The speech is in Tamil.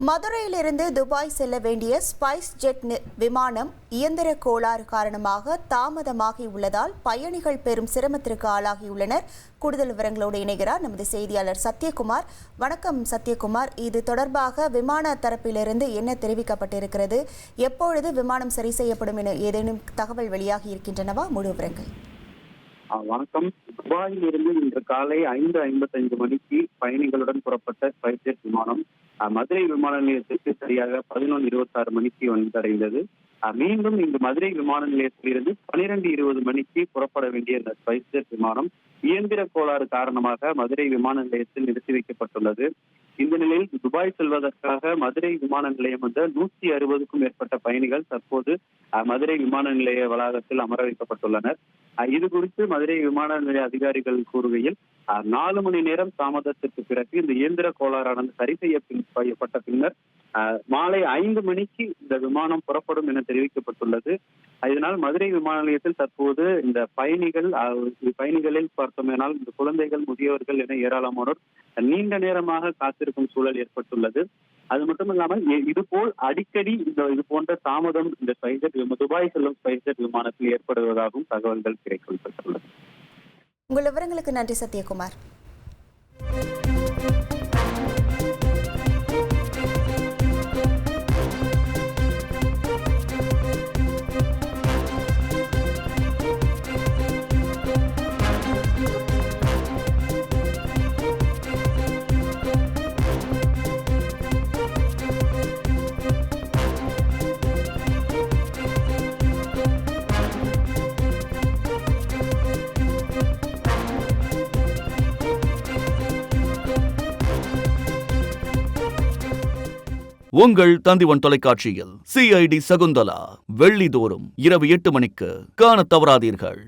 மதுரையிலிருந்து துபாய் செல்ல வேண்டிய ஸ்பைஸ் ஜெட் விமானம் இயந்திர கோளாறு காரணமாக தாமதமாகி உள்ளதால் பயணிகள் பெரும் சிரமத்திற்கு ஆளாகியுள்ளனர். கூடுதல் விவரங்களோடு இணைகிறார் நமது செய்தியாளர் சத்யகுமார். வணக்கம் சத்யகுமார். இது தொடர்பாக விமான தரப்பிலிருந்து என்ன தெரிவிக்கப்பட்டிருக்கிறது? எப்பொழுது விமானம் சரி செய்யப்படும் என ஏதேனும் தகவல் வெளியாகி இருக்கின்றனவா? முழு விவரங்கள். வணக்கம். துபாயில் இருந்து இன்று காலை 5:55 மணிக்கு பயணிகளுடன் புறப்பட்ட ஸ்பைஸ் ஜெட் விமானம் மதுரை விமான நிலையத்திற்கு சரியாக 11:26 மணிக்கு வந்தடைந்தது. மீண்டும் இங்கு மதுரை விமான நிலையத்திலிருந்து 12:20 மணிக்கு புறப்பட வேண்டிய இந்த ஸ்பைஸ் ஜெட் விமானம் இயந்திர கோளாறு காரணமாக மதுரை விமான நிலையத்தில் நிறுத்தி வைக்கப்பட்டுள்ளது. இந்த நிலையில் துபாய் செல்வதற்காக மதுரை விமான நிலையம் வந்த 160க்கும் மேற்பட்ட பயணிகள் தற்போது மதுரை விமான நிலைய வளாகத்தில் அமர வைக்கப்பட்டுள்ளனர். இது குறித்து மதுரை விமான நிலைய அதிகாரிகள் கூறுகையில் 4 மணி நேரம் தாமதத்திற்கு பிறகு இந்த இயந்திர கோளாறானது சரி செய்யப்பட்ட பின்னர் மாலை 5 மணிக்கு இந்த விமானம் புறப்படும் என தெரிவிக்கப்பட்டுள்ளது. இதனால் மதுரை விமான நிலையத்தில் தற்போது இந்த பயணிகளில் பார்த்தோமேனால் இந்த குழந்தைகள், முதியவர்கள் என ஏராளமானோர் நீண்ட நேரமாக காத்திருக்கும் சூழல் ஏற்பட்டுள்ளது. அது மட்டும் இல்லாமல் இதுபோல் அடிக்கடி இது போன்ற தாமதம் இந்த துபாய் செல்லும் ஸ்பைஸ் ஜெட் விமானத்தில் ஏற்படுவதாகவும் தகவல்கள் கிடைக்கப்பட்டுள்ளது. உங்கள் விவரங்களுக்கு நன்றி சத்யகுமார். உங்கள் தந்திவன் தொலைக்காட்சியில் CID சகுந்தலா வெள்ளிதோறும் இரவு 8 மணிக்கு காணத் தவறாதீர்கள்.